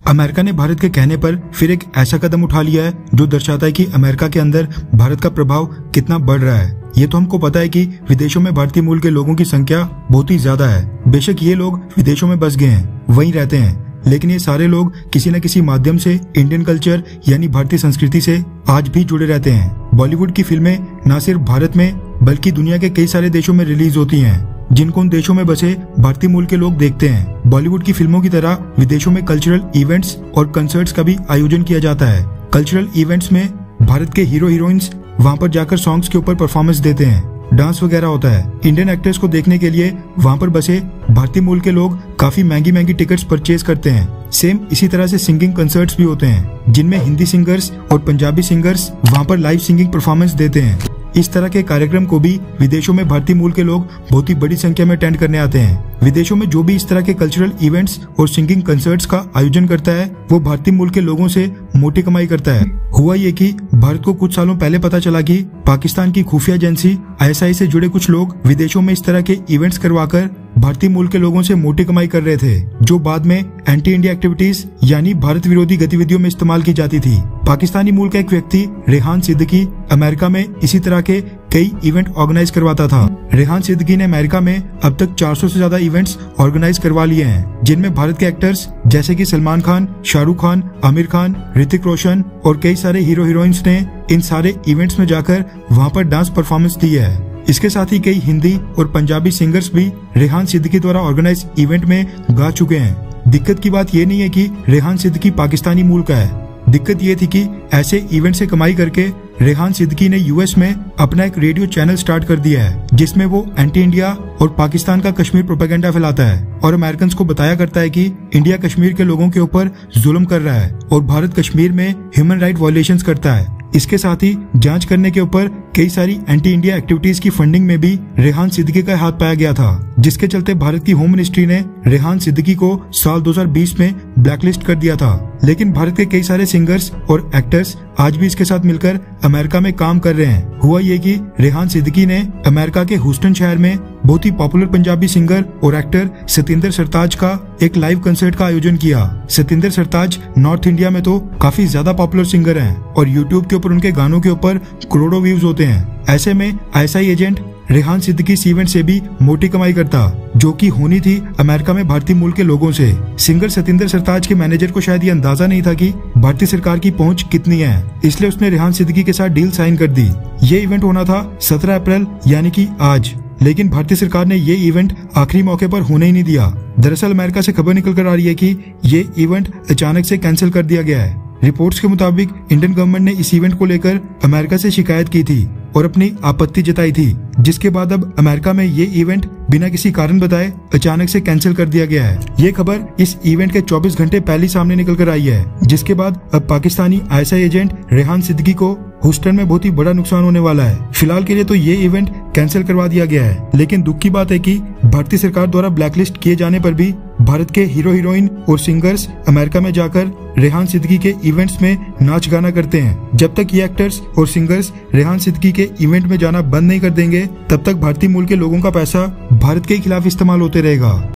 America ने भारत के कहने पर फिर एक ऐसा कदम उठा लिया है जो दर्शाता है कि अमेरिका के अंदर भारत का प्रभाव कितना बढ़ रहा है। ये तो हमको पता है कि विदेशों में भारतीय मूल के लोगों की संख्या बहुत ही ज्यादा है। बेशक ये लोग विदेशों में बस गए हैं, वहीं रहते हैं, लेकिन ये सारे लोग किसी न किसी माध्यम से इंडियन कल्चर यानी भारतीय संस्कृति से आज भी जुड़े रहते हैं। बॉलीवुड की फिल्में न सिर्फ भारत में बल्कि दुनिया के कई सारे देशों में रिलीज होती हैं, जिनको उन देशों में बसे भारतीय मूल के लोग देखते हैं। बॉलीवुड की फिल्मों की तरह विदेशों में कल्चरल इवेंट्स और कंसर्ट्स का भी आयोजन किया जाता है। कल्चरल इवेंट्स में भारत के हीरो हीरोइंस वहां पर जाकर सॉन्ग्स के ऊपर परफॉर्मेंस देते हैं, डांस वगैरह होता है। इंडियन एक्टर्स को देखने के लिए वहां पर बसे भारतीय मूल के लोग काफी महंगी महंगी टिकट्स परचेज करते हैं। सेम इसी तरह से सिंगिंग कंसर्ट्स भी होते हैं, जिनमें हिंदी सिंगर्स और पंजाबी सिंगर्स वहां पर लाइव सिंगिंग परफॉर्मेंस देते हैं। इस तरह के कार्यक्रम को भी विदेशों में भारतीय मूल के लोग बहुत ही बड़ी संख्या में अटेंड करने आते हैं। विदेशों में जो भी इस तरह के कल्चरल इवेंट्स और सिंगिंग कंसर्ट्स का आयोजन करता है, वो भारतीय मूल के लोगों से मोटी कमाई करता है। हुआ ये कि भारत को कुछ सालों पहले पता चला कि पाकिस्तान की खुफिया एजेंसी ISI से जुड़े कुछ लोग विदेशों में इस तरह के इवेंट्स करवाकर भारतीय मूल के लोगों से मोटी कमाई कर रहे थे, जो बाद में एंटी इंडिया एक्टिविटीज यानी भारत विरोधी गतिविधियों में इस्तेमाल की जाती थी। पाकिस्तानी मूल का एक व्यक्ति रेहान सिद्दीकी अमेरिका में इसी तरह के कई इवेंट ऑर्गेनाइज करवाता था। रेहान सिद्दीकी ने अमेरिका में अब तक 400 से ज्यादा इवेंट्स ऑर्गेनाइज करवा लिए हैं, जिनमें भारत के एक्टर्स जैसे कि सलमान खान, शाहरुख खान, आमिर खान, ऋतिक रोशन और कई सारे हीरो हीरोइंस ने इन सारे इवेंट्स में जाकर वहां पर डांस परफॉर्मेंस दी है। इसके साथ ही कई हिंदी और पंजाबी सिंगर्स भी रेहान सिद्दीकी द्वारा ऑर्गेनाइज इवेंट में गा चुके हैं। दिक्कत की बात ये नहीं है कि रेहान सिद्दीकी पाकिस्तानी मूल का है, दिक्कत ये थी कि ऐसे इवेंट से कमाई करके रेहान सिद्दीकी ने US में अपना एक रेडियो चैनल स्टार्ट कर दिया है, जिसमें वो एंटी इंडिया और पाकिस्तान का कश्मीर प्रोपेगेंडा फैलाता है और अमेरिकन को बताया करता है कि इंडिया कश्मीर के लोगों के ऊपर जुल्म कर रहा है और भारत कश्मीर में ह्यूमन राइट वायलेशंस करता है। इसके साथ ही जांच करने के ऊपर कई सारी एंटी इंडिया एक्टिविटीज की फंडिंग में भी रेहान सिद्दीकी का हाथ पाया गया था, जिसके चलते भारत की होम मिनिस्ट्री ने रेहान सिद्दीकी को साल 2020 में ब्लैकलिस्ट कर दिया था। लेकिन भारत के कई सारे सिंगर्स और एक्टर्स आज भी इसके साथ मिलकर अमेरिका में काम कर रहे हैं। हुआ ये कि रेहान सिद्दीकी ने अमेरिका के ह्यूस्टन शहर में बहुत ही पॉपुलर पंजाबी सिंगर और एक्टर सतिंदर सरताज का एक लाइव कंसर्ट का आयोजन किया। सतिंदर सरताज नॉर्थ इंडिया में तो काफी ज्यादा पॉपुलर सिंगर हैं और यूट्यूब के ऊपर उनके गानों के ऊपर करोड़ों व्यूज होते हैं। ऐसे में ISI एजेंट रेहान सिद्दीकी इस इवेंट से भी मोटी कमाई करता, जो कि होनी थी अमेरिका में भारतीय मूल के लोगों से। सिंगर सतिंदर सरताज के मैनेजर को शायद ये अंदाजा नहीं था कि भारतीय सरकार की पहुंच कितनी है, इसलिए उसने रेहान सिद्दीकी के साथ डील साइन कर दी। ये इवेंट होना था 17 अप्रैल यानी कि आज, लेकिन भारतीय सरकार ने ये इवेंट आखिरी मौके पर होने ही नहीं दिया। दरअसल अमेरिका से खबर निकल कर आ रही है कि ये इवेंट अचानक से कैंसिल कर दिया गया है। रिपोर्ट्स के मुताबिक इंडियन गवर्नमेंट ने इस इवेंट को लेकर अमेरिका से शिकायत की थी और अपनी आपत्ति जताई थी, जिसके बाद अब अमेरिका में ये इवेंट बिना किसी कारण बताए अचानक से कैंसिल कर दिया गया है। ये खबर इस इवेंट के 24 घंटे पहले सामने निकल कर आई है, जिसके बाद अब पाकिस्तानी ISI एजेंट रेहान सिद्दीकी को ह्यूस्टन में बहुत ही बड़ा नुकसान होने वाला है। फिलहाल के लिए तो ये इवेंट कैंसिल करवा दिया गया है, लेकिन दुख की बात है कि भारतीय सरकार द्वारा ब्लैकलिस्ट किए जाने पर भी भारत के हीरो हीरोइन और सिंगर्स अमेरिका में जाकर रेहान सिद्दीकी के इवेंट्स में नाच गाना करते हैं। जब तक ये एक्टर्स और सिंगर्स रेहान सिद्दीकी के इवेंट में जाना बंद नहीं कर देंगे, तब तक भारतीय मूल के लोगों का पैसा भारत के खिलाफ इस्तेमाल होते रहेगा।